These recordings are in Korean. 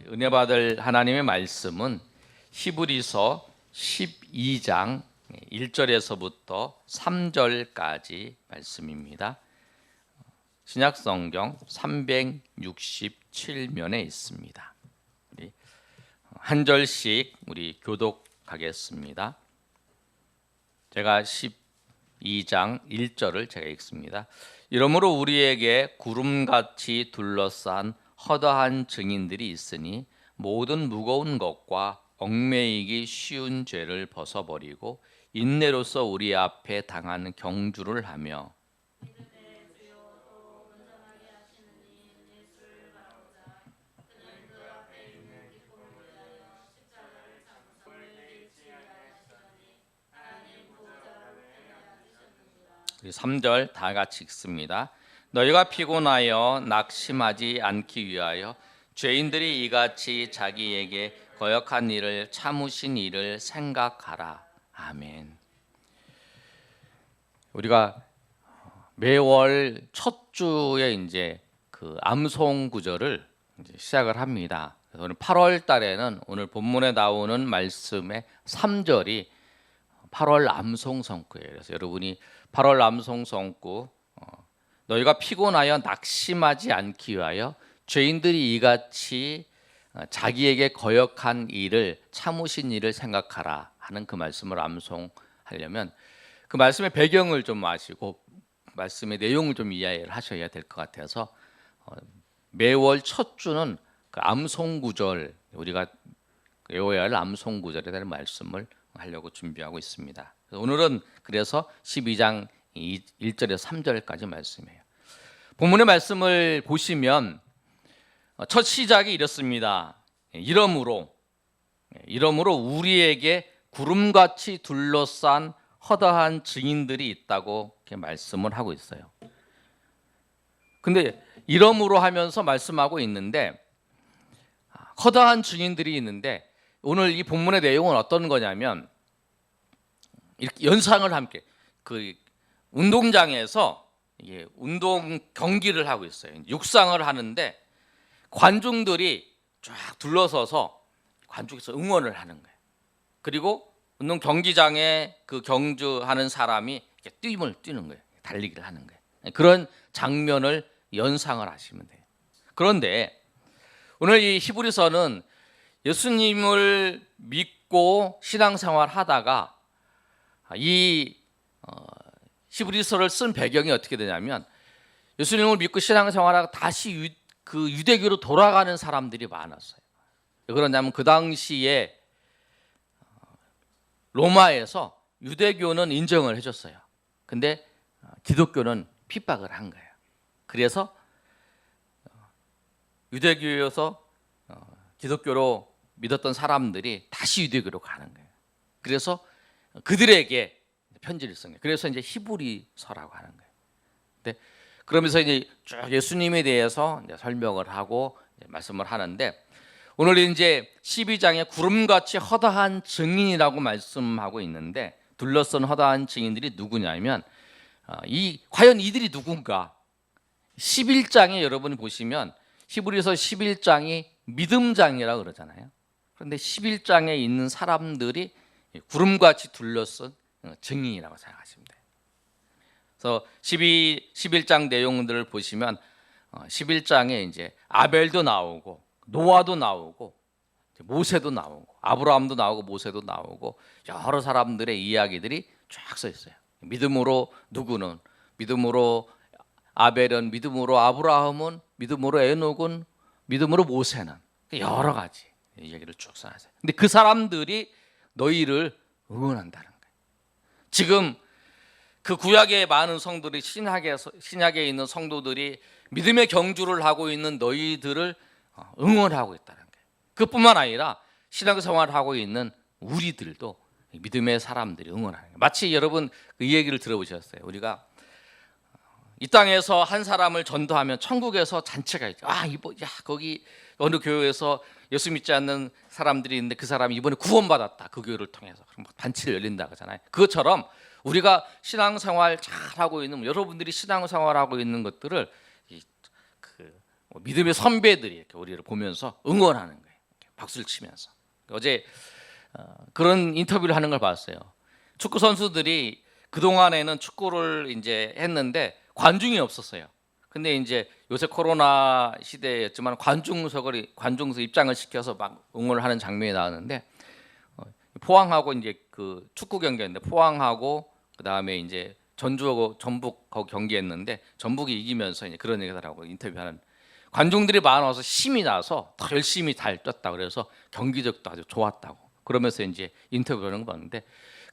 은혜 받을 하나님의 말씀은 히브리서 12장 1절에서부터 3절까지 말씀입니다. 신약성경 367면에 있습니다. 한 절씩 우리 교독하겠습니다. 제가 12장 1절을 제가 읽습니다. 이러므로 우리에게 구름같이 둘러싼 허다한 증인들이 있으니 모든 무거운 것과 얽매이기 쉬운 죄를 벗어버리고 인내로서 우리 앞에 당하는 경주를 하며 우리 3절 다 같이 읽습니다. 너희가 피곤하여 낙심하지 않기 위하여 죄인들이 이같이 자기에게 거역한 일을 참으신 일을 생각하라. 아멘. 우리가 매월 첫 주에 이제 그 암송 구절을 이제 시작을 합니다. 그래서 오늘 8월 달에는 오늘 본문에 나오는 말씀의 3절이 8월 암송 성구예요. 그래서 여러분이 8월 암송 성구 너희가 피곤하여 낙심하지 않기 위하여 죄인들이 이같이 자기에게 거역한 일을 참으신 일을 생각하라 하는 그 말씀을 암송하려면 그 말씀의 배경을 좀 아시고 말씀의 내용을 좀 이해를 하셔야 될 것 같아서 매월 첫 주는 그 암송 구절 우리가 외워야 할 암송 구절에 대한 말씀을 하려고 준비하고 있습니다. 오늘은 그래서 12장 1절에서 3절까지 말씀이에요. 본문의 말씀을 보시면 첫 시작이 이렇습니다. 이러므로 우리에게 구름같이 둘러싼 허다한 증인들이 있다고 이렇게 말씀을 하고 있어요. 근데 이러므로 하면서 말씀하고 있는데 허다한 증인들이 있는데 오늘 이 본문의 내용은 어떤 거냐면 이렇게 연상을 함께 그 운동장에서 운동 경기를 하고 있어요. 육상을 하는데 관중들이 쫙 둘러서서 관중에서 응원을 하는 거예요. 그리고 운동 경기장에 그 경주하는 사람이 이렇게 뛰는 거예요. 달리기를 하는 거예요. 그런 장면을 연상을 하시면 돼요. 그런데 오늘 이 히브리서는 예수님을 믿고 신앙생활 하다가 이 히브리서를 쓴 배경이 어떻게 되냐면 예수님을 믿고 신앙생활하다가 다시 그 유대교로 돌아가는 사람들이 많았어요. 왜 그러냐면 그 당시에 로마에서 유대교는 인정을 해줬어요. 근데 기독교는 핍박을 한 거예요. 그래서 유대교에서 기독교로 믿었던 사람들이 다시 유대교로 가는 거예요. 그래서 그들에게 편지를 쓴 거예요. 그래서 이제 히브리서라고 하는 거예요. 근데 그러면서 이제 쭉 예수님에 대해서 이제 설명을 하고 이제 말씀을 하는데 오늘 이제 12장에 구름같이 허다한 증인이라고 말씀하고 있는데 둘러싼 허다한 증인들이 누구냐면 과연 이들이 누군가? 11장에 여러분이 보시면 히브리서 11장이 믿음장이라고 그러잖아요. 그런데 11장에 있는 사람들이 구름같이 둘러싼 증인이라고 생각하시면 돼요. 그래서 11장 내용들을 보시면 11장에 이제 아벨도 나오고 노아도 나오고 모세도 나오고 아브라함도 나오고 모세도 나오고 여러 사람들의 이야기들이 쫙 써 있어요. 믿음으로 누구는 믿음으로 아벨은 믿음으로 아브라함은 믿음으로 에녹은 믿음으로 모세는 여러 가지 얘기를 쭉 써놨어요. 근데 그 사람들이 너희를 응원한다는 거예요. 지금 그 구약의 많은 성도들이 신약에 있는 성도들이 믿음의 경주를 하고 있는 너희들을 응원하고 있다는 거예요. 그뿐만 아니라 신앙생활을 하고 있는 우리들도 믿음의 사람들이 응원하는 거예요. 마치 여러분 이 얘기를 들어보셨어요. 우리가 이 땅에서 한 사람을 전도하면 천국에서 잔치가 있죠. 거기 어느 교회에서 예수 믿지 않는 사람들이 있는데 그 사람이 이번에 구원받았다. 그 교회를 통해서 그럼 단체를 열린다고 하잖아요. 그것처럼 우리가 신앙생활 잘하고 있는 여러분들이 신앙생활하고 있는 것들을 믿음의 선배들이 이렇게 우리를 보면서 응원하는 거예요. 박수를 치면서. 어제 그런 인터뷰를 하는 걸 봤어요. 축구 선수들이 그 동안에는 축구를 이제 했는데 관중이 없었어요. 근데 이제 요새 코로나 시대였지만 관중석 입장을 시켜서 막 응원을 하는 장면이 나왔는데 포항하고 이제 그 축구 경기였는데 포항하고 그다음에 이제 전주하고 전북 거기 경기했는데 전북이 이기면서 이제 그런 얘기더라고. 인터뷰하는 관중들이 많아서 힘이 나서 더 열심히 잘 뛰었다. 그래서 경기력도 아주 좋았다고. 그러면서 이제 인터뷰하는 거 봤는데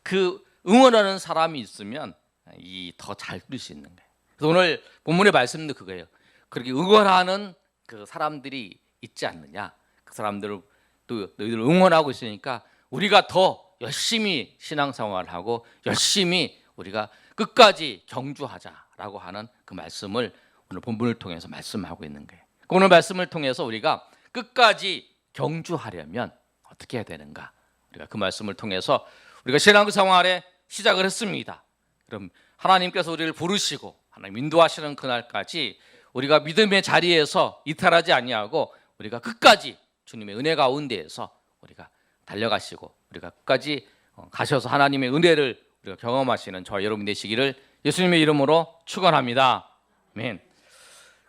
그 응원하는 사람이 있으면 이 더 잘 뛸 수 있는 거예요. 그래서 오늘 본문의 말씀도 그거예요. 그렇게 응원하는 그 사람들이 있지 않느냐. 그 사람들을 또 너희들 응원하고 있으니까 우리가 더 열심히 신앙생활을 하고 열심히 우리가 끝까지 경주하자라고 하는 그 말씀을 오늘 본문을 통해서 말씀하고 있는 거예요. 오늘 말씀을 통해서 우리가 끝까지 경주하려면 어떻게 해야 되는가? 우리가 그 말씀을 통해서 우리가 신앙생활에 시작을 했습니다. 그럼 하나님께서 우리를 부르시고 하나님 인도하시는 그날까지 우리가 믿음의 자리에서 이탈하지 아니하고 우리가 끝까지 주님의 은혜 가운데에서 우리가 달려가시고 우리가 끝까지 가셔서 하나님의 은혜를 우리가 경험하시는 저와 여러분 되시기를 예수님의 이름으로 축원합니다. 아멘.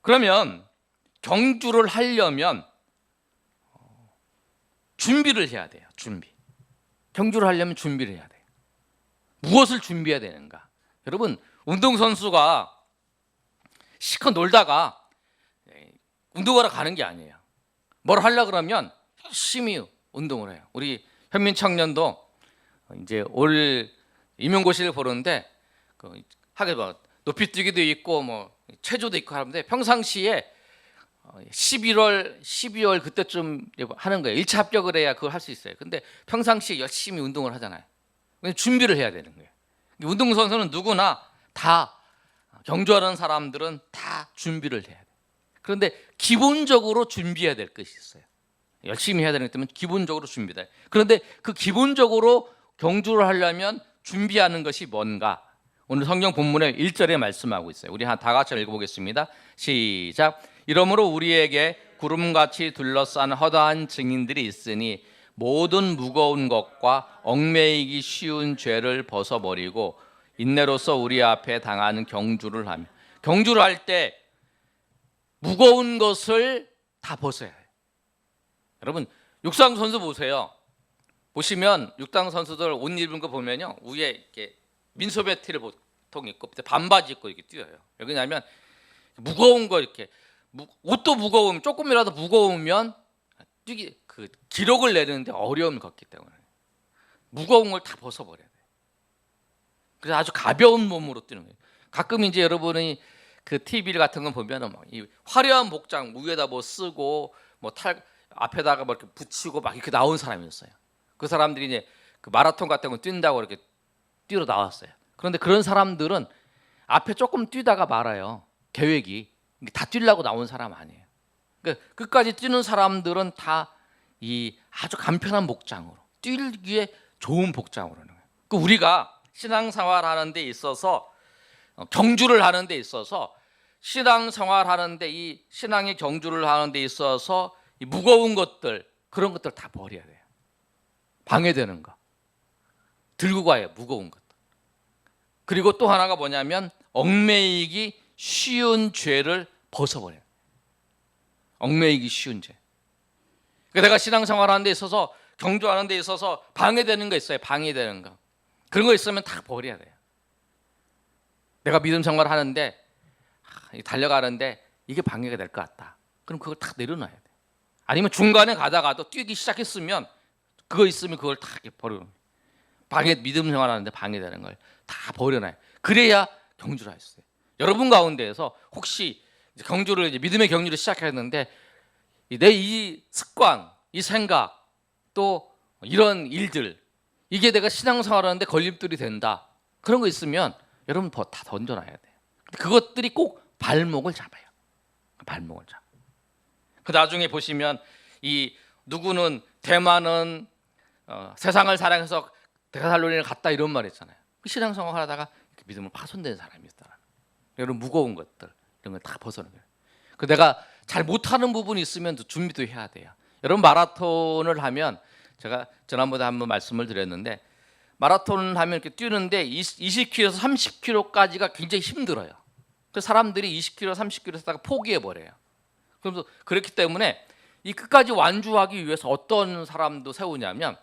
그러면 경주를 하려면 준비를 해야 돼요. 경주를 하려면 준비를 해야 돼요. 무엇을 준비해야 되는가? 여러분, 운동선수가 실컷 놀다가 운동하러 가는 게 아니에요. 뭘 하려고 그러면 열심히 운동을 해요. 우리 현민 청년도 이제 올 임용고시를 보는데 하게 뭐 높이뛰기도 있고 뭐 체조도 있고 하는데 평상시에 11월, 12월 그때쯤 하는 거예요. 1차 합격을 해야 그걸 할 수 있어요. 근데 평상시에 열심히 운동을 하잖아요. 준비를 해야 되는 거예요. 운동선수는 누구나 다 경주하는 사람들은 다 준비를 해야 돼요. 그런데 기본적으로 준비해야 될 것이 있어요. 열심히 해야 되기 때문에 기본적으로 준비돼. 그런데 그 기본적으로 경주를 하려면 준비하는 것이 뭔가? 오늘 성경 본문의 1절에 말씀하고 있어요. 우리 다 같이 읽어보겠습니다. 시작. 이러므로 우리에게 구름같이 둘러싼 허다한 증인들이 있으니 모든 무거운 것과 얽매이기 쉬운 죄를 벗어버리고 인내로서 우리 앞에 당하는 경주를 하며, 경주를 할 때 무거운 것을 다 벗어야 해요. 여러분 육상 선수 보세요. 보시면 육상 선수들 옷 입은 거 보면요, 위에 이렇게 민소매 티를 보통 입고 반바지 입고 이렇게 뛰어요. 왜냐하면 무거운 거 이렇게 옷도 무거우면 조금이라도 무거우면 뛰기 그 기록을 내는데 어려움을 겪기 때문에 무거운 걸 다 벗어버려야 돼요. 그래서 아주 가벼운 몸으로 뛰는 거예요. 가끔 이제 여러분이 그 TV 같은 거 보면은 막 이 화려한 복장 위에다 뭐 쓰고 뭐 앞에다가 뭐 이렇게 붙이고 막 이렇게 나온 사람이 있어요. 그 사람들이 이제 그 마라톤 같은 거 뛴다고 이렇게 뛰러 나왔어요. 그런데 그런 사람들은 앞에 조금 뛰다가 말아요. 계획이 다 뛰려고 나온 사람 아니에요. 그러니까 끝까지 뛰는 사람들은 다 이 아주 간편한 복장으로 뛰기에 좋은 복장으로 하는 거예요. 그 우리가 신앙생활 하는 데 있어서 경주를 하는 데 있어서 신앙생활 하는 데 이 신앙의 경주를 하는 데 있어서 이 무거운 것들 그런 것들 다 버려야 돼요. 방해되는 거 들고 가야 무거운 것들. 그리고 또 하나가 뭐냐면 얽매이기 쉬운 죄를 벗어버려요. 얽매이기 쉬운 죄. 내가 신앙생활 하는 데 있어서 경주하는 데 있어서 방해되는 거 있어요. 방해되는 거. 그런 거 있으면 다 버려야 돼요. 내가 믿음 생활 하는데 달려가는데 이게 방해가 될 것 같다. 그럼 그걸 다 내려놔야 돼. 아니면 중간에 가다가도 뛰기 시작했으면 그거 있으면 그걸 다 버려. 믿음 생활 하는데 방해되는 걸 다 버려놔요. 그래야 경주를 할 수 있어요. 여러분 가운데에서 혹시 경주를 이제 믿음의 경주를 시작했는데 내 이 습관, 이 생각, 또 이런 일들 이게 내가 신앙생활 하는데 걸림돌이 된다. 그런 거 있으면 여러분 다 던져놔야 돼요. 그것들이 꼭 발목을 잡아요. 발목을 잡아. 그 나중에 보시면 이 누구는 대만은 세상을 사랑해서 데살로니가를 갔다 이런 말 했잖아요. 신앙생활 하다가 믿음을 파손된 사람이 있다. 여러분 무거운 것들 이런 걸 다 벗어내요. 그 내가 잘 못하는 부분이 있으면 준비도 해야 돼요. 여러분 마라톤을 하면 제가 지난번에 한번 말씀을 드렸는데 마라톤을 하면 이렇게 뛰는데 20km에서 30km까지가 굉장히 힘들어요. 그래서 사람들이 20km, 30km에서 다가 포기해 버려요. 그래서 그렇기 때문에 이 끝까지 완주하기 위해서 어떤 사람도 세우냐면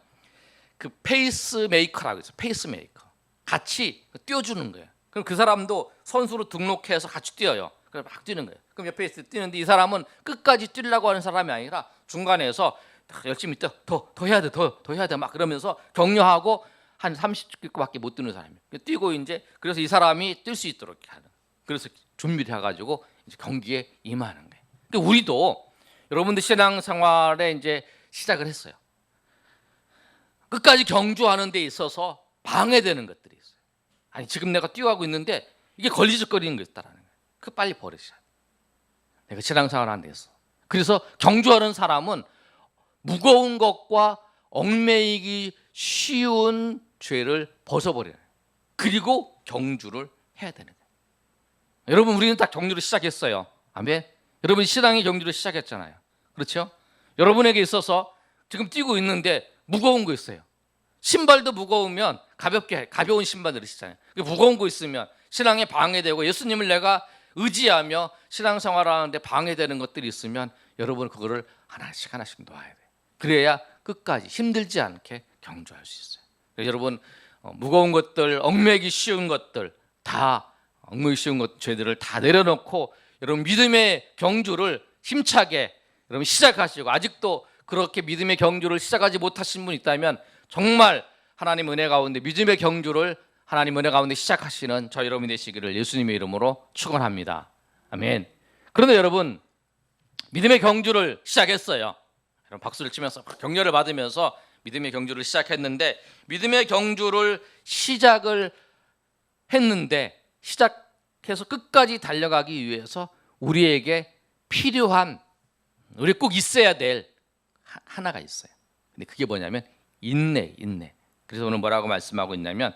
그 페이스메이커라고 해서 페이스메이커 같이 뛰어주는 거예요. 그럼 그 사람도 선수로 등록해서 같이 뛰어요. 그래서 막 뛰는 거예요. 그럼 옆에 뛰는데 이 사람은 끝까지 뛰려고 하는 사람이 아니라 중간에서 열심히 더 해야 돼, 더 해야 돼 막 그러면서 격려하고 한 30km밖에 못 뛰는 사람이에요. 뛰고 이제 그래서 이 사람이 뛸 수 있도록 하는. 그래서 준비를 해가지고 이제 경기에 임하는 거예요. 그러니까 우리도 여러분들 신앙생활에 이제 시작을 했어요. 끝까지 경주하는 데 있어서 방해되는 것들이 있어요. 아니 지금 내가 뛰어가고 있는데 이게 걸리적거리는 게 있다라는 거예요. 그 빨리 버리셔야 돼요. 내가 신앙생활 안 돼서. 그래서 경주하는 사람은 무거운 것과 얽매이기 쉬운 죄를 벗어버려요. 그리고 경주를 해야 되는 거예요. 여러분 우리는 딱 경주를 시작했어요. 아멘. 여러분 신앙의 경주를 시작했잖아요. 그렇죠? 여러분에게 있어서 지금 뛰고 있는데 무거운 거 있어요. 신발도 무거우면 가벼운 신발을 신잖아요. 무거운 거 있으면 신앙에 방해되고 예수님을 내가 의지하며 신앙생활하는데 방해되는 것들이 있으면 여러분 그거를 하나씩 놓아야 돼요. 그래야 끝까지 힘들지 않게 경주할 수 있어요. 여러분 무거운 것들, 얽매기 쉬운 것들 다 얽매기 쉬운 죄들을 다 내려놓고 여러분 믿음의 경주를 힘차게 여러분 시작하시고 아직도 그렇게 믿음의 경주를 시작하지 못하신 분 있다면 정말 하나님 은혜 가운데 믿음의 경주를 하나님 은혜 가운데 시작하시는 저 여러분이 되시기를 예수님의 이름으로 축원합니다. 아멘. 그런데 여러분 믿음의 경주를 시작했어요. 여러분 박수를 치면서 격려를 받으면서 믿음의 경주를 시작했는데 믿음의 경주를 시작을 했는데 시작해서 끝까지 달려가기 위해서 우리에게 필요한 우리 꼭 있어야 될 하나가 있어요. 근데 그게 뭐냐면 인내. 그래서 오늘 뭐라고 말씀하고 있냐면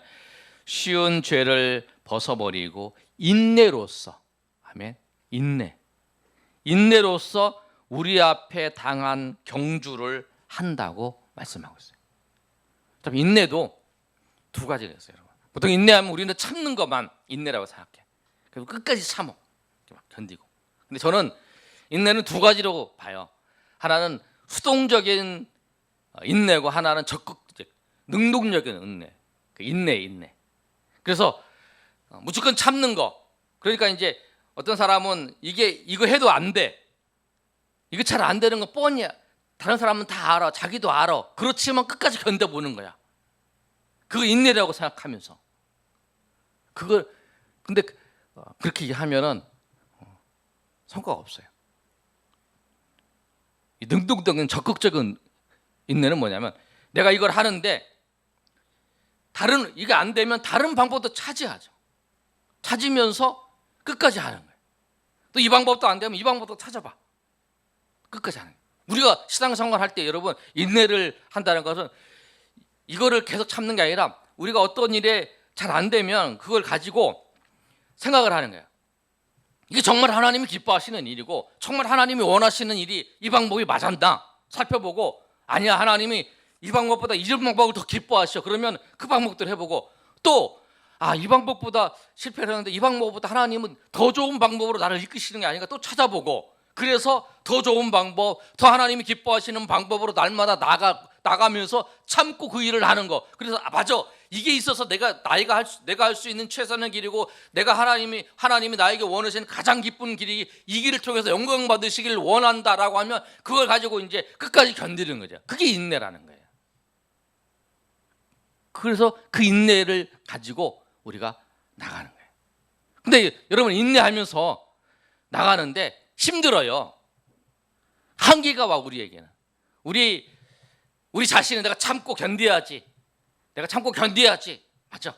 쉬운 죄를 벗어버리고 인내로서 아멘. 인내로서 우리 앞에 당한 경주를 한다고 말씀하고 있어요. 인내도 두 가지가 있어요. 여러분. 보통 인내하면 우리는 참는 것만 인내라고 생각해. 그리고 끝까지 참어, 견디고. 근데 저는 인내는 두 가지로 봐요. 하나는 수동적인 인내고 하나는 적극적, 능동적인 인내. 그래서 무조건 참는 거. 그러니까 이제 어떤 사람은 이거 해도 안 돼. 이거 잘 안 되는 거 뻔히야. 다른 사람은 다 알아. 자기도 알아. 그렇지만 끝까지 견뎌보는 거야. 그거 인내라고 생각하면서. 근데 그렇게 하면은 성과가 없어요. 이 능동적인 적극적인 인내는 뭐냐면 내가 이걸 하는데 이게 안 되면 다른 방법도 찾으면서 끝까지 하는 거예요. 또 이 방법도 안 되면 이 방법도 찾아봐. 끝까지 하는 거예요. 우리가 신앙생활 할 때 여러분 인내를 한다는 것은 이거를 계속 참는 게 아니라 우리가 어떤 일에 잘 안 되면 그걸 가지고 생각을 하는 거예요. 이게 정말 하나님이 기뻐하시는 일이고 정말 하나님이 원하시는 일이 이 방법이 맞았나 살펴보고 아니야 하나님이 이 방법보다 이런 방법을 더 기뻐하셔. 그러면 그 방법들 해보고 또 이 방법보다 실패를 했는데 이 방법보다 하나님은 더 좋은 방법으로 나를 이끄시는 게 아닌가 또 찾아보고 그래서 더 좋은 방법, 더 하나님이 기뻐하시는 방법으로 날마다 나가면서 참고 그 일을 하는 거. 그래서 맞아. 이게 있어서 내가 할 수 있는 최선의 길이고 내가 하나님이 나에게 원하시는 가장 기쁜 길이 이 길을 통해서 영광 받으시기를 원한다라고 하면 그걸 가지고 이제 끝까지 견디는 거죠. 그게 인내라는 거예요. 그래서 그 인내를 가지고 우리가 나가는 거예요. 근데 여러분 인내하면서 나가는데 힘들어요. 한계가 와 우리에게는. 우리 자신은 내가 참고 견뎌야지. 맞죠?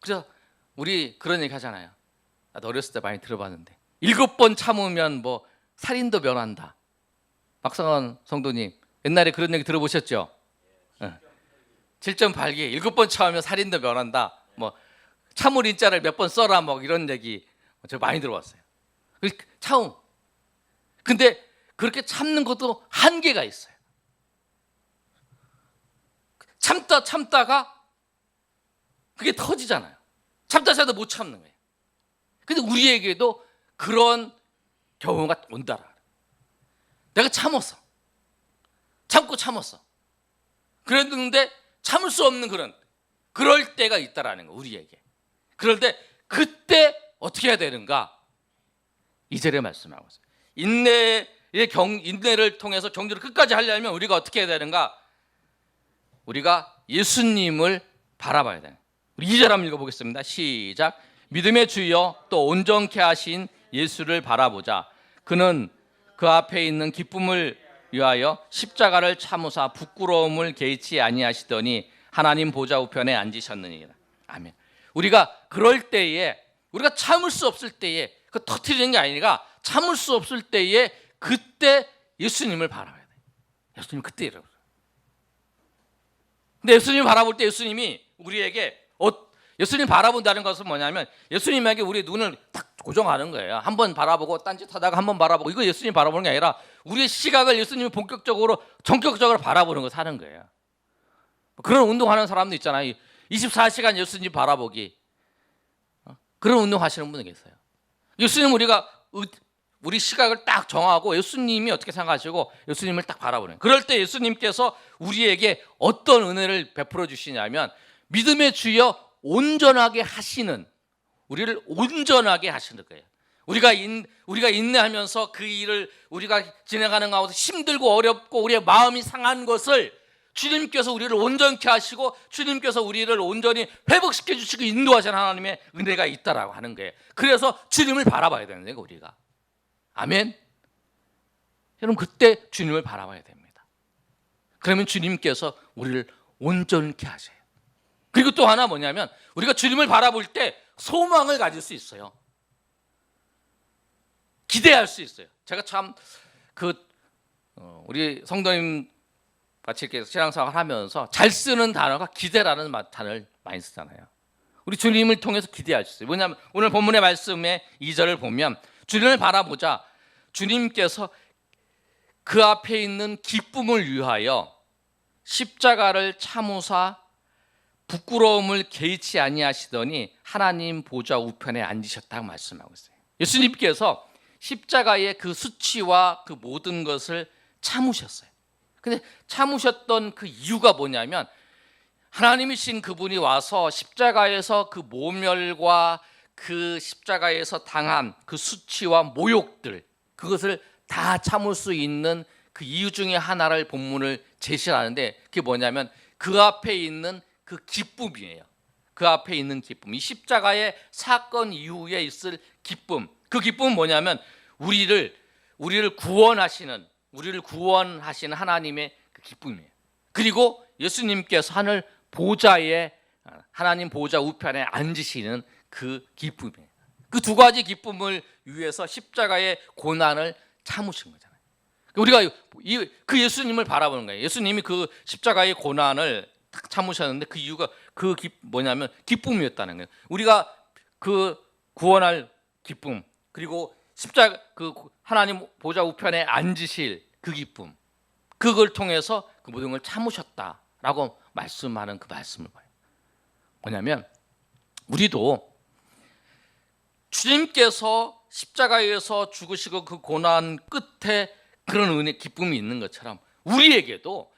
그래서 우리 그런 얘기 하잖아요. 나도 어렸을 때 많이 들어봤는데 7번 참으면 뭐 살인도 면한다. 박성원 성도님 옛날에 그런 얘기 들어보셨죠? 7.8기 7번 참으면 살인도 면한다. 뭐 참을 인자를 몇 번 써라 뭐 이런 얘기 저 많이 들어봤어요. 참음. 근데 그렇게 참는 것도 한계가 있어요. 참다가 그게 터지잖아요. 참다 못 참는 거예요. 근데 우리에게도 그런 경우가 온다라. 내가 참았어. 참았어. 그랬는데 참을 수 없는 그럴 때가 있다라는 거, 우리에게. 그럴 때 그때 어떻게 해야 되는가? 2절에 말씀하고 있어요. 인내를 통해서 경주를 끝까지 하려면 우리가 어떻게 해야 되는가? 우리가 예수님을 바라봐야 돼요. 우리 2절 한번 읽어보겠습니다. 시작. 믿음의 주여 또 온전케 하신 예수를 바라보자. 그는 그 앞에 있는 기쁨을 위하여 십자가를 참으사 부끄러움을 개의치 아니하시더니 하나님 보좌 우편에 앉으셨느니라. 아멘. 우리가 그럴 때에, 우리가 참을 수 없을 때에, 그 터트리는 게 아니라 참을 수 없을 때에 그때 예수님을 바라봐야 돼. 예수님 그때 이러고. 근데 예수님을 바라볼 때 예수님이 우리에게 예수님 바라본다는 것은 뭐냐면 예수님에게 우리의 눈을 딱 고정하는 거예요. 한번 바라보고 딴짓하다가 한번 바라보고, 이거 예수님 바라보는 게 아니라 우리의 시각을 예수님이 본격적으로 전격적으로 바라보는 거 사는 거예요. 그런 운동하는 사람도 있잖아요. 24시간 예수님 바라보기. 그런 운동 하시는 분이 계세요. 예수님 우리 시각을 딱 정하고 예수님이 어떻게 생각하시고 예수님을 딱 바라보는 거예요. 그럴 때 예수님께서 우리에게 어떤 은혜를 베풀어 주시냐면 믿음의 주여 온전하게 하시는, 우리를 온전하게 하시는 거예요. 우리가 인내하면서 그 일을 우리가 진행하는 가운데 힘들고 어렵고 우리의 마음이 상한 것을 주님께서 우리를 온전케 하시고 주님께서 우리를 온전히 회복시켜 주시고 인도하시는 하나님의 은혜가 있다라고 하는 거예요. 그래서 주님을 바라봐야 되는 거예요, 우리가. 아멘. 여러분, 그때 주님을 바라봐야 됩니다. 그러면 주님께서 우리를 온전케 하세요. 그리고 또 하나 뭐냐면 우리가 주님을 바라볼 때 소망을 가질 수 있어요. 기대할 수 있어요. 제가 참 우리 성도님 같이 이렇게 신앙생활을 하면서 잘 쓰는 단어가 기대라는 단어를 많이 쓰잖아요. 우리 주님을 통해서 기대할 수 있어요. 뭐냐면 오늘 본문의 말씀의 2절을 보면 주님을 바라보자. 주님께서 그 앞에 있는 기쁨을 위하여 십자가를 참으사 부끄러움을 개의치 아니하시더니 하나님 보좌 우편에 앉으셨다고 말씀하고 있어요. 예수님께서 십자가의 그 수치와 그 모든 것을 참으셨어요. 근데 참으셨던 그 이유가 뭐냐면 하나님이신 그분이 와서 십자가에서 그 모멸과 그 십자가에서 당한 그 수치와 모욕들, 그것을 다 참을 수 있는 그 이유 중에 하나를 본문을 제시하는데 그게 뭐냐면 그 앞에 있는 그 기쁨이에요. 그 앞에 있는 기쁨, 이 십자가의 사건 이후에 있을 기쁨. 그 기쁨은 뭐냐면 우리를 구원하시는 하나님의 그 기쁨이에요. 그리고 예수님께서 하나님 보좌 우편에 앉으시는 그 기쁨이에요. 그 두 가지 기쁨을 위해서 십자가의 고난을 참으신 거잖아요. 우리가 그 예수님을 바라보는 거예요. 예수님이 그 십자가의 고난을 딱 참으셨는데 그 이유가 뭐냐면 기쁨이었다는 거예요. 우리가 그 구원할 기쁨, 그리고 십자가 그 하나님 보좌 우편에 앉으실 그 기쁨, 그걸 통해서 그 모든 걸 참으셨다라고 말씀하는 그 말씀을 봐요. 뭐냐면 우리도 주님께서 십자가에서 죽으시고 그 고난 끝에 그런 은혜, 기쁨이 있는 것처럼 우리에게도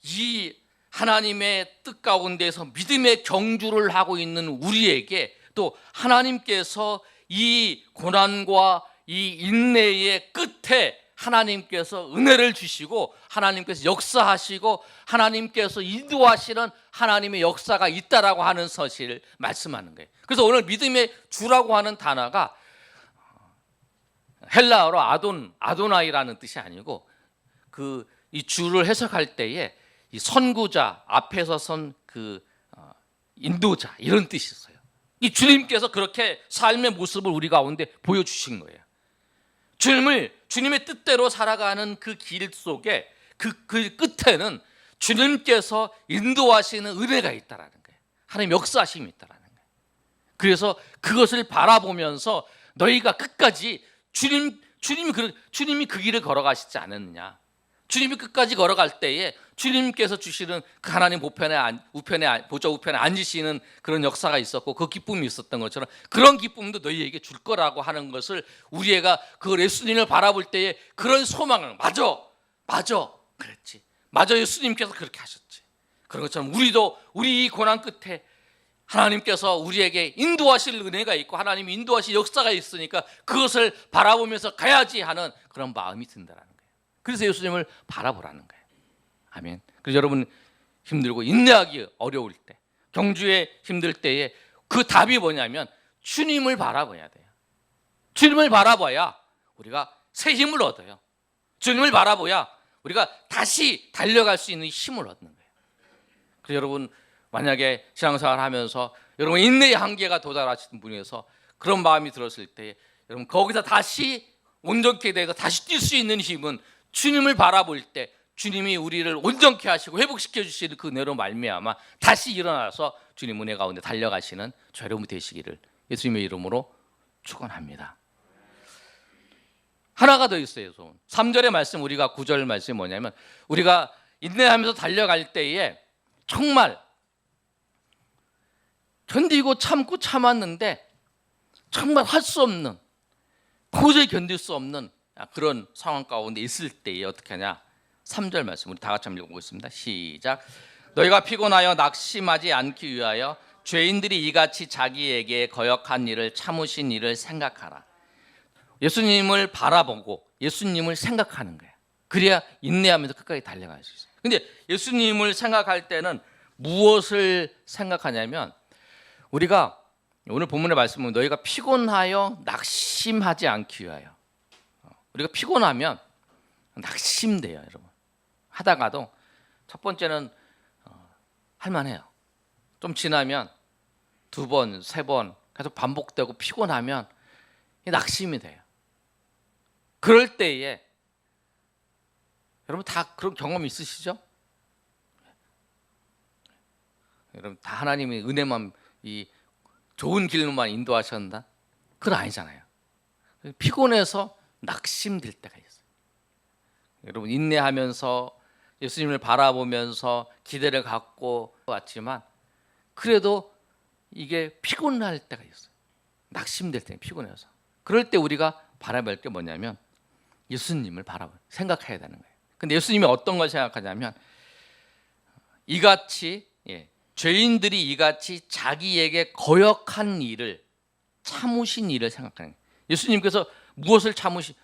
이 하나님의 뜻 가운데서 믿음의 경주를 하고 있는 우리에게 또 하나님께서 이 고난과 이 인내의 끝에 하나님께서 은혜를 주시고 하나님께서 역사하시고 하나님께서 인도하시는 하나님의 역사가 있다라고 하는 사실을 말씀하는 거예요. 그래서 오늘 믿음의 주라고 하는 단어가 헬라어로 아도나이라는 뜻이 아니고 이 주를 해석할 때에 이 선구자, 앞에서 선 인도자, 이런 뜻이 있어요. 이 주님께서 그렇게 삶의 모습을 우리 가운데 보여주신 거예요. 주님의 뜻대로 살아가는 그 길 속에 그 끝에는 주님께서 인도하시는 은혜가 있다라는 거예요. 하나님 역사하심이 있다라는 거예요. 그래서 그것을 바라보면서 너희가 끝까지 주님이 그 길을 걸어가시지 않았느냐. 주님이 끝까지 걸어갈 때에 주님께서 주시는 그 하나님 보좌 우편에 앉으시는 그런 역사가 있었고 그 기쁨이 있었던 것처럼 그런 기쁨도 너희에게 줄 거라고 하는 것을 우리가 그 예수님을 바라볼 때에 그런 소망을 맞아 그랬지. 맞아, 예수님께서 그렇게 하셨지. 그런 것처럼 우리도 우리 이 고난 끝에 하나님께서 우리에게 인도하실 은혜가 있고 하나님이 인도하실 역사가 있으니까 그것을 바라보면서 가야지 하는 그런 마음이 든다는 거예요. 그래서 예수님을 바라보라는 거예요. 아멘. 그래서 여러분 힘들고 인내하기 어려울 때, 경주에 힘들 때에 그 답이 뭐냐면 주님을 바라봐야 돼요. 주님을 바라봐야 우리가 새 힘을 얻어요. 주님을 바라봐야 우리가 다시 달려갈 수 있는 힘을 얻는 거예요. 그래서 여러분 만약에 신앙생활 하면서 여러분 인내의 한계가 도달하시는 분에서 그런 마음이 들었을 때 여러분 거기서 다시 온전케 되고 다시 뛸 수 있는 힘은 주님을 바라볼 때 주님이 우리를 온전케 하시고 회복시켜 주시는 그 은혜로 말미암아 다시 일어나서 주님 은혜 가운데 달려가시는 저 여러분 되시기를 예수님의 이름으로 축원합니다. 하나가 더 있어요. 3절의 말씀, 우리가 9절 말씀이 뭐냐면 우리가 인내하면서 달려갈 때에 정말 견디고 참고 참았는데 정말 할 수 없는, 도저히 견딜 수 없는 그런 상황 가운데 있을 때에 어떻게 하냐. 3절 말씀 우리 다 같이 한번 읽어보겠습니다. 시작. 너희가 피곤하여 낙심하지 않기 위하여 죄인들이 이같이 자기에게 거역한 일을 참으신 일을 생각하라. 예수님을 바라보고 예수님을 생각하는 거예요. 그래야 인내하면서 끝까지 달려갈 수 있어요. 근데 예수님을 생각할 때는 무엇을 생각하냐면 우리가 오늘 본문의 말씀은 너희가 피곤하여 낙심하지 않기 위하여. 우리가 피곤하면 낙심돼요, 여러분. 하다가도 첫 번째는 할만해요. 좀 지나면 2번, 3번 계속 반복되고 피곤하면 낙심이 돼요. 그럴 때에 여러분 다 그런 경험 있으시죠? 여러분 다 하나님이 은혜만 이 좋은 길로만 인도하셨나? 그건 아니잖아요. 피곤해서 낙심될 때가 있어요. 여러분 인내하면서 예수님을 바라보면서 기대를 갖고 왔지만 그래도 이게 피곤할 때가 있어요. 낙심될 때, 피곤해서. 그럴 때 우리가 바라볼 게 뭐냐면 예수님을 생각해야 되는 거예요. 근데 예수님이 어떤 걸 생각하냐면 이같이 죄인들이 이같이 자기에게 거역한 일을 참으신 일을 생각하는 거예요. 예수님께서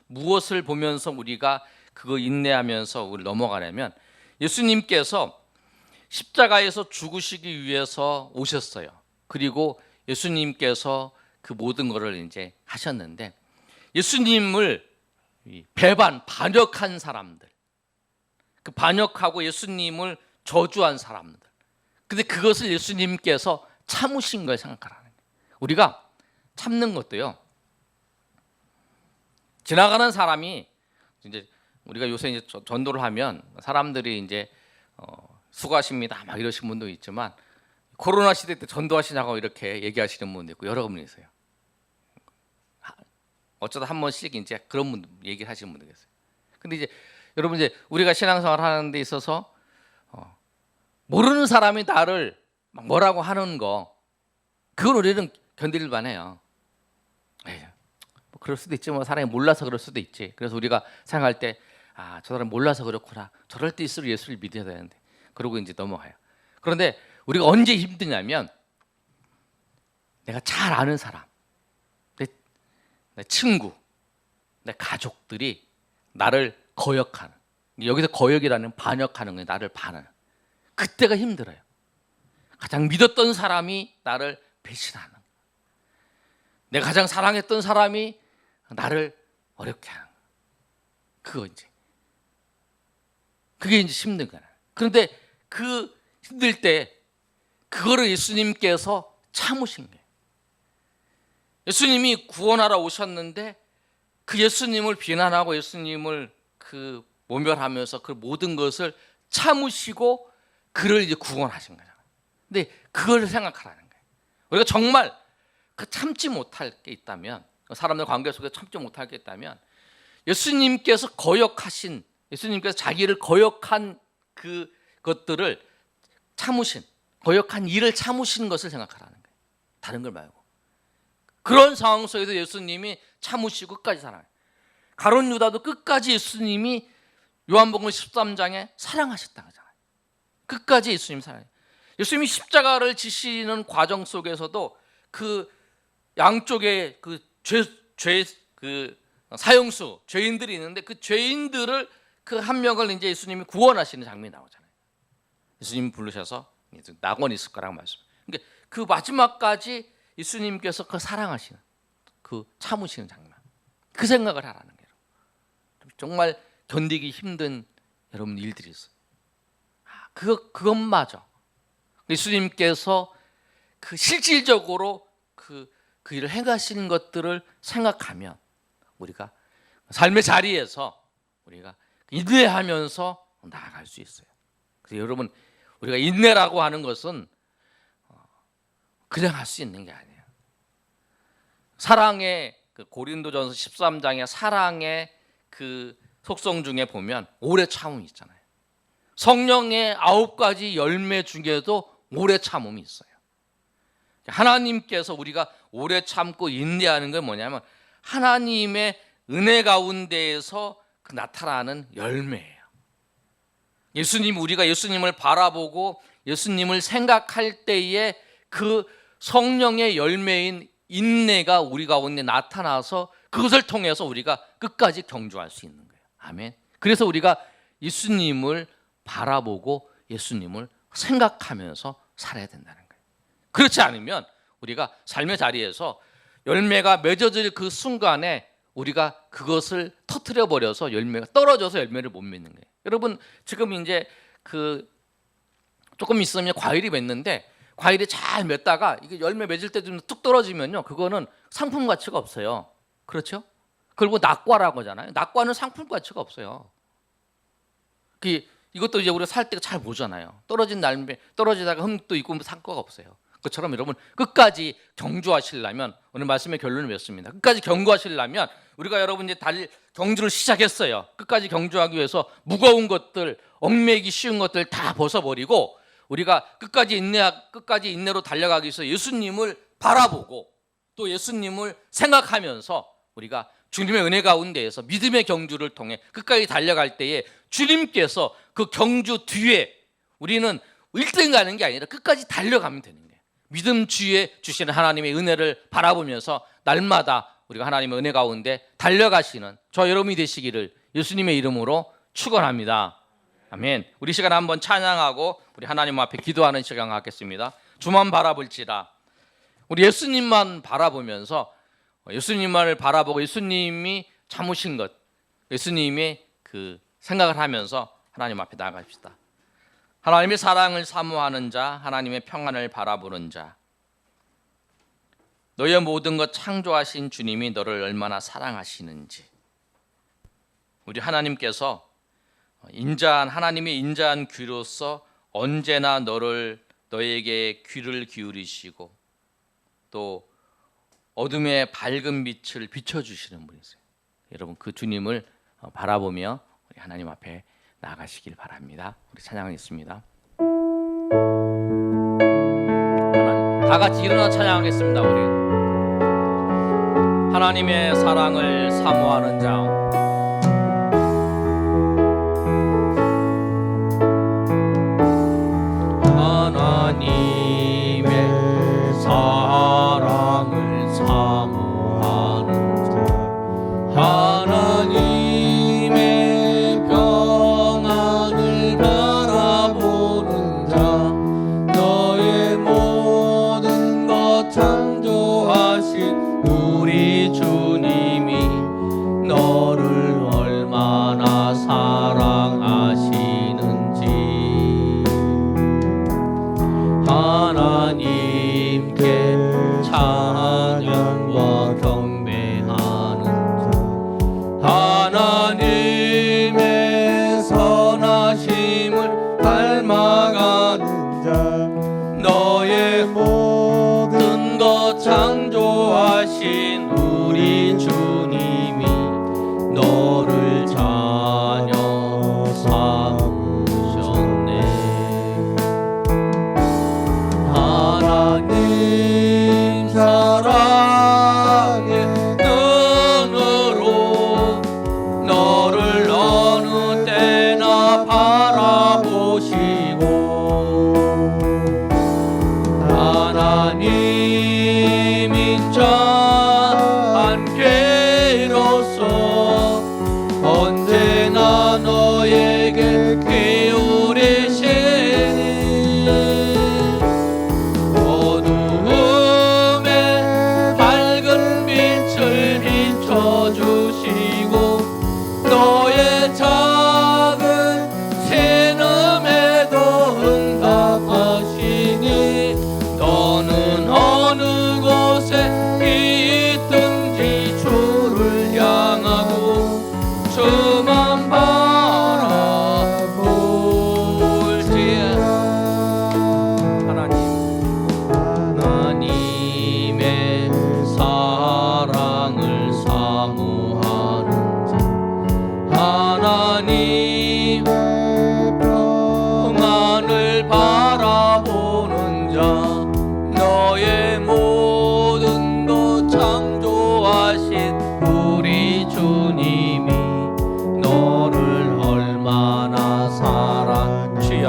무엇을 보면서 우리가 그거 인내하면서 우리 넘어가려면 예수님께서 십자가에서 죽으시기 위해서 오셨어요. 그리고 예수님께서 그 모든 것을 이제 하셨는데 예수님을 반역한 사람들, 그 반역하고 예수님을 저주한 사람들, 근데 그것을 예수님께서 참으신 걸 생각하라는 거예요. 우리가 참는 것도요. 지나가는 사람이 이제 우리가 요새 이제 전도를 하면 사람들이 이제 수고하십니다 막 이러신 분도 있지만 코로나 시대 때 전도하시냐고 이렇게 얘기하시는 분도 있고 여러 분이 있어요. 어쩌다 한 번씩 이제 그런 분 얘기하시는 분도 계세요. 근데 이제 여러분 이제 우리가 신앙생활 하는 데 있어서 모르는 사람이 나를 막 뭐라고 하는 거 그걸 우리는 견딜 만해요. 뭐 그럴 수도 있지, 뭐 사람이 몰라서 그럴 수도 있지. 그래서 우리가 생각할 때 저 사람 몰라서 그렇구나. 저럴 때일수록 예수를 믿어야 되는데 그러고 이제 넘어가요. 그런데 우리가 언제 힘드냐면 내가 잘 아는 사람, 내 친구, 내 가족들이 나를 거역하는, 여기서 거역이라는 반역하는 거예요. 나를 반하는. 그때가 힘들어요. 가장 믿었던 사람이 나를 배신하는, 내가 가장 사랑했던 사람이 나를 어렵게 하는, 그게 이제 힘든 거야. 그런데 그 힘들 때 그거를 예수님께서 참으신 거예요. 예수님이 구원하러 오셨는데 그 예수님을 비난하고 예수님을 그 모멸하면서 그 모든 것을 참으시고 그를 이제 구원하신 거잖아요. 근데 그걸 생각하라는 거예요. 우리가 정말 그 참지 못할 게 있다면, 사람들 관계 속에 참지 못할 게 있다면 예수님께서 자기를 거역한 그 것들을 참으신, 거역한 일을 참으신 것을 생각하라는 거예요. 다른 걸 말고. 그런 상황 속에서 예수님이 참으시고 끝까지 사랑해요. 가룟 유다도 끝까지 예수님이 요한복음 13장에 사랑하셨다고 하잖아요. 끝까지 예수님 사랑해요. 예수님이 십자가를 지시는 과정 속에서도 그 양쪽에 그 사형수 죄인들이 있는데 그 죄인들을 그 한 명을 이제 예수님이 구원하시는 장면이 나오잖아요. 예수님이 부르셔서 낙원이 있을 거라고 말씀. 그러니까 그 마지막까지 예수님께서 그 사랑하시는, 그 참으시는 장면, 그 생각을 하라는 거예요. 정말 견디기 힘든 여러분 일들이 있어요. 그것마저 예수님께서 그 실질적으로 그 일을 행하시는 것들을 생각하면 우리가 삶의 자리에서 우리가 인내하면서 나아갈 수 있어요. 그래서 여러분, 우리가 인내라고 하는 것은 그냥 할 수 있는 게 아니에요. 사랑의 그 고린도전서 13장의 사랑의 그 속성 중에 보면 오래 참음이 있잖아요. 성령의 9가지 열매 중에도 오래 참음이 있어요. 하나님께서 우리가 오래 참고 인내하는 건 뭐냐면 하나님의 은혜 가운데에서 그 나타나는 열매예요. 우리가 예수님을 바라보고 예수님을 생각할 때에 그 성령의 열매인 인내가 우리 가운데 나타나서 그것을 통해서 우리가 끝까지 경주할 수 있는 거예요. 아멘. 그래서 우리가 예수님을 바라보고 예수님을 생각하면서 살아야 된다는 거예요. 그렇지 않으면 우리가 삶의 자리에서 열매가 맺어질 그 순간에 우리가 그것을 터뜨려 버려서 열매가 떨어져서 열매를 못 맺는 거예요. 여러분, 지금 이제 조금 있으면 과일이 맺는데 과일이 잘 맺다가 이게 열매 맺을 때 좀 뚝 떨어지면요, 그거는 상품 가치가 없어요. 그렇죠? 그리고 낙과라고 하잖아요. 낙과는 상품 가치가 없어요. 이것도 이제 우리가 살 때가 잘 보잖아요. 떨어진 날매 떨어지다가 흠도 있고 상과가 없어요. 그처럼 여러분, 끝까지 경주하시려면, 오늘 말씀의 결론을 맺습니다. 끝까지 경주하시려면 우리가 여러분 이제 경주를 시작했어요. 끝까지 경주하기 위해서 무거운 것들, 얽매기 쉬운 것들 다 벗어버리고 우리가 끝까지 인내로 달려가기 위해서 예수님을 바라보고 또 예수님을 생각하면서 우리가 주님의 은혜 가운데에서 믿음의 경주를 통해 끝까지 달려갈 때에 주님께서 그 경주 뒤에 우리는 1등 가는 게 아니라 끝까지 달려가면 되는 거예요. 믿음 주에 주시는 하나님의 은혜를 바라보면서 날마다 우리가 하나님의 은혜 가운데 달려가시는 저 여러분이 되시기를 예수님의 이름으로 축원합니다. 아멘. 우리 시간 한번 찬양하고 우리 하나님 앞에 기도하는 시간 갖겠습니다. 주만 바라볼지라. 우리 예수님만 바라보면서 예수님만을 바라보고 예수님이 참으신 것, 예수님의 그 생각을 하면서 하나님 앞에 나아갑시다. 하나님의 사랑을 사모하는 자, 하나님의 평안을 바라보는 자, 너의 모든 것 창조하신 주님이 너를 얼마나 사랑하시는지, 우리 하나님께서 하나님의 인자한 귀로서 언제나 너에게 귀를 기울이시고 또 어둠의 밝은 빛을 비춰주시는 분이세요. 여러분, 그 주님을 바라보며 우리 하나님 앞에 나아가시길 바랍니다. 우리 찬양하겠습니다. 다 같이 일어나 찬양하겠습니다. 우리 하나님의 사랑을 사모하는 자, 하나님의 사랑을 사모하는 자, 하나님의 평안을 바라보는 자, 너의 모든 것 창조하신 우리 주님이 너를 얼마나 사랑하시는지 하나님께 찬양과 경배하는 자, 하나님의 선하심을 닮아가는 자, 너의 모든 것 창조하신 우리 주님이 너를 자녀 삼으셨네.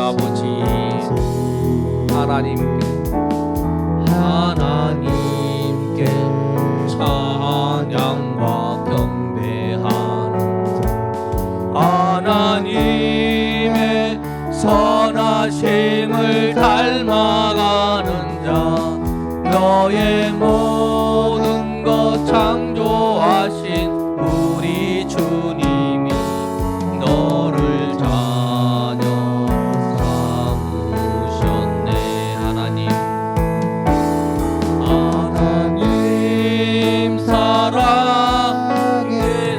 아버지 하나님께 찬양과 경배하는 하나님의 선하심을 닮아가는 자 너의 모든 것 창조하신 우리 주님이 너를 자녀 삼으셨네. 하나님 사랑의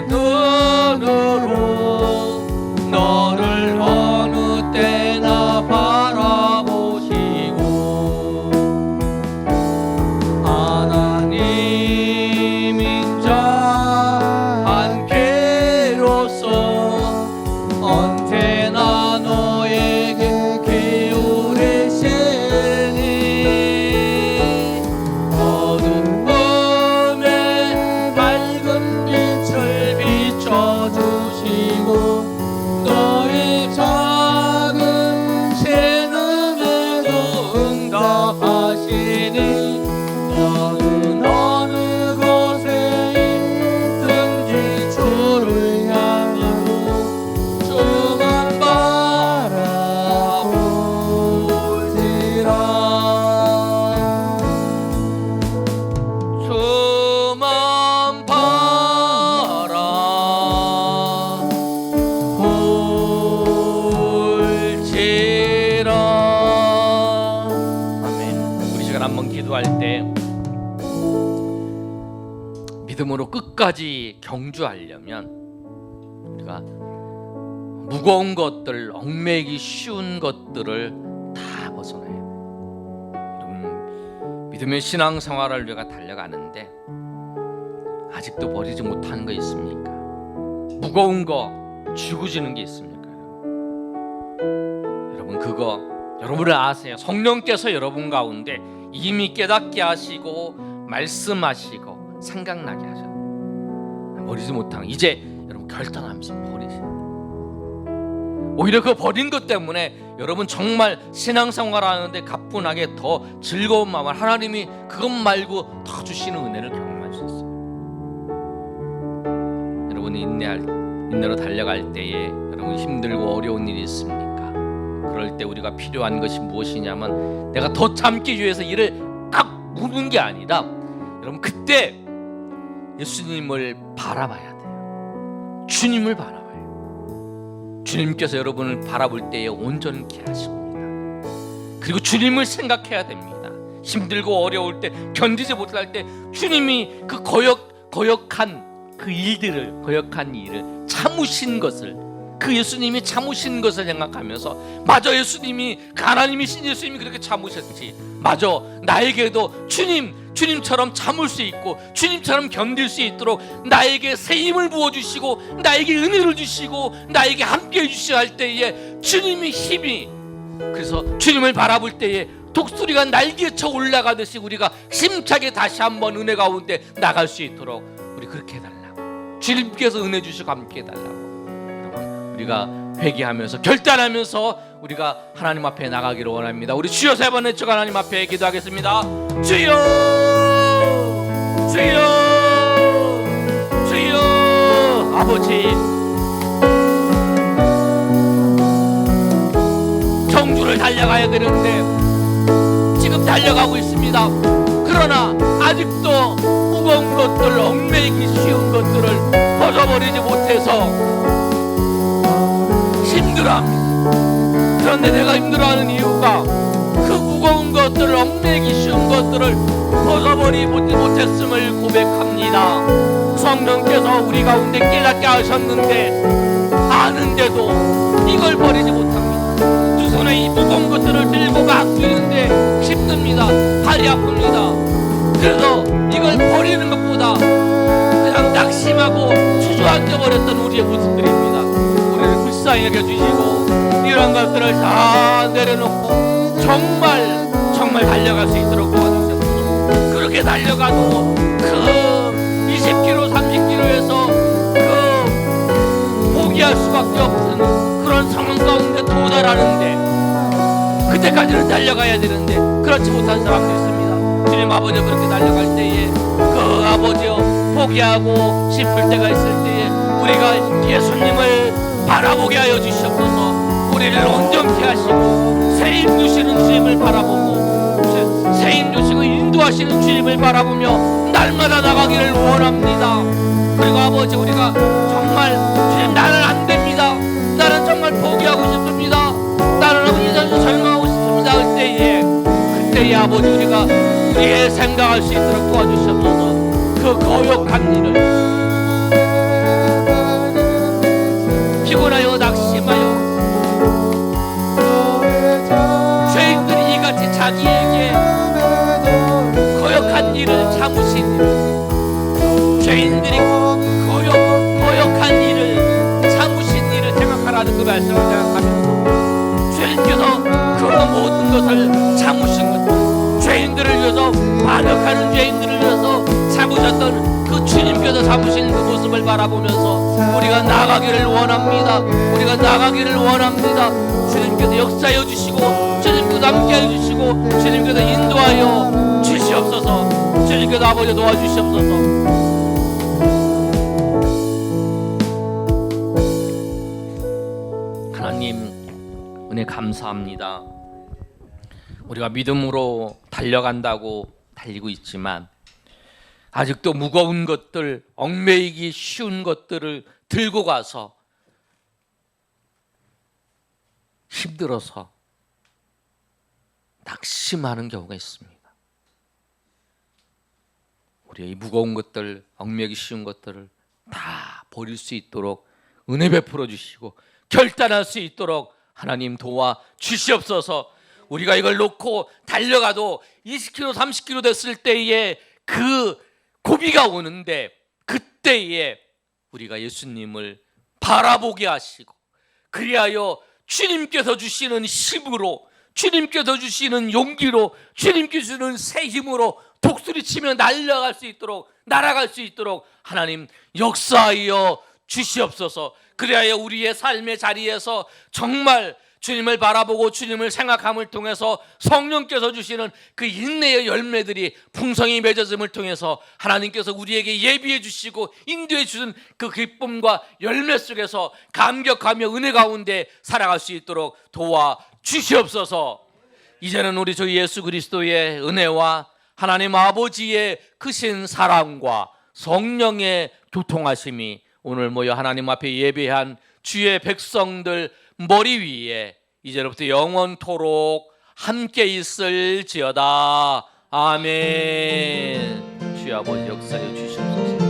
눈으로 너를 어느 때나 바라보시고 하나님인 자 한 개로서 언제나 너에게 기울이시니 어두운 밤에 밝은 빛을 비춰주시고 너의 작은 신음에도 응답하시니 너는 어느 곳에 있든지 주를 향하고 주만 바라볼지라. 주만 바라볼지라. 아멘. 우리 시간 한번 기도할 때 믿음으로 끝까지 경주하려면 우리가 무거운 것들, 얽매이기 쉬운 것들을 다 벗어나야 돼요. 여러분, 믿음의 신앙생활을 우리가 달려가는데 아직도 버리지 못하는 거 있습니까? 무거운 거, 쥐고지는 게 있습니까? 여러분, 그거 여러분을 아세요. 성령께서 여러분 가운데 이미 깨닫게 하시고 말씀하시고 생각나게 하셔. 버리지 못하는 이제 여러분 결단하면서 버리세요. 오히려 그 버린 것 때문에 여러분 정말 신앙생활 하는데 가뿐하게 더 즐거운 마음을 하나님이 그것 말고 더 주시는 은혜를 경험할 수 있어요. 여러분이 인내로 달려갈 때에 여러분 힘들고 어려운 일이 있습니까? 그럴 때 우리가 필요한 것이 무엇이냐면 내가 더 참기 위해서 일을 딱 무는 게 아니라 여러분 그때 예수님을 바라봐야 돼요. 주님을 바라봐요. 주님께서 여러분을 바라볼 때에 온전케 하십니다. 그리고 주님을 생각해야 됩니다. 힘들고 어려울 때 견디지 못할 때 주님이 그 거역한 일을 참으신 것을 그 예수님이 참으신 것을 생각하면서 맞아 예수님이 그 하나님이신 예수님이 그렇게 참으셨지 맞아 나에게도 주님처럼 참을 수 있고 주님처럼 견딜 수 있도록 나에게 새 힘을 부어주시고 나에게 은혜를 주시고 나에게 함께해 주시려 할 때에 주님의 힘이 그래서 주님을 바라볼 때에 독수리가 날개쳐 올라가듯이 우리가 힘차게 다시 한번 은혜 가운데 나갈 수 있도록 우리 그렇게 해달라고 주님께서 은혜 주시고 함께 해달라고 여러분 우리가 회개하면서 결단하면서 우리가 하나님 앞에 나가기를 원합니다. 우리 주여 세 번 외쳐 하나님 앞에 기도하겠습니다. 주여 주여 주여 아버지 경주를 달려가야 되는데 지금 달려가고 있습니다. 그러나 아직도 무거운 것들 얽매이기 쉬운 것들을 벗어버리지 못해서 힘들어합니다. 그런데 내가 힘들어하는 이유가 그 무거운 것들을 얽매이기 쉬운 것들을 벗어버리지 못했음을 고백합니다. 성령께서 우리 가운데 깨닫게 하셨는데 아는데도 이걸 버리지 못합니다. 두 손에 이 무거운 것들을 들고 막 뛰는데 힘듭니다. 팔이 아픕니다. 그래서 이걸 버리는 것보다 그냥 낙심하고 주저앉아버렸던 우리의 모습들입니다. 우리를 불쌍히 여겨주시고 이런 것들을 다 내려놓고 정말 달려갈 수 있도록 도와주셨습니다. 그렇게 달려가도 그 20km, 30km에서 그 포기할 수밖에 없는 그런 상황 가운데 도달하는데 때까지는 달려가야 되는데 그렇지 못한 사람도 있습니다. 주님 아버지 그렇게 달려갈 때에 그 아버지여 포기하고 싶을 때가 있을 때에 우리가 예수님을 바라보게 하여 주시옵소서. 우리를 온전케 하시고 세임 주시는 주님을 바라보고 세임 주시고 인도하시는 주님을 바라보며 날마다 나가기를 원합니다. 그리고 아버지 우리가 정말 주님 나는 안 됩니다. 나는 정말 포기하고 싶습니다. 나는 이제는 절망하고 싶습니다. 그때에 아버지 우리가 우리의 생각할 수 있도록 도와주시옵소서. 그 거역한 일을 피곤하여 낙심하여 죄인들이 이같이 자기에게 거역한 일을 참으신 죄인들이 거역한 일을 참으신 일을 생각하라는 그 말씀을 생각하면서 주님께서 그 모든 것을 참으신 것, 죄인들을 위해서 반역하는 죄인들을 위해서 참으셨던 그 주님께서 참으신 그 모습을 바라보면서 우리가 나가기를 원합니다. 우리가 나가기를 원합니다. 주님께서 역사해 주시고 주님께서 함께해 주시고 주님께서 인도하여 주시옵소서. 주님께서 아버지 도와주시옵소서. 하나님 은혜 감사합니다. 우리가 믿음으로 달려간다고 달리고 있지만 아직도 무거운 것들, 얽매이기 쉬운 것들을 들고 가서 힘들어서 낙심하는 경우가 있습니다. 우리의 이 무거운 것들, 얽매이기 쉬운 것들을 다 버릴 수 있도록 은혜 베풀어 주시고 결단할 수 있도록 하나님 도와 주시옵소서. 우리가 이걸 놓고 달려가도 20km, 30km 됐을 때에 그 고비가 오는데 그때에 우리가 예수님을 바라보게 하시고 그리하여 주님께서 주시는 힘으로, 주님께서 주시는 용기로, 주님께서 주시는 새 힘으로 독수리치며 날아갈 수 있도록 하나님 역사하여 주시옵소서. 그리하여 우리의 삶의 자리에서 정말 주님을 바라보고 주님을 생각함을 통해서 성령께서 주시는 그 인내의 열매들이 풍성히 맺어짐을 통해서 하나님께서 우리에게 예비해 주시고 인도해 주신 그 기쁨과 열매 속에서 감격하며 은혜 가운데 살아갈 수 있도록 도와 주시옵소서. 이제는 우리 주 예수 그리스도의 은혜와 하나님 아버지의 크신 사랑과 성령의 교통하심이 오늘 모여 하나님 앞에 예배한 주의 백성들 머리 위에 이제로부터 영원토록 함께 있을지어다. 아멘. 주의 아버지 역사해 주시옵소서.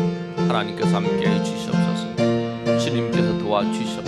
하나님께서 함께 해 주시옵소서. 주님께서 도와주시옵소서.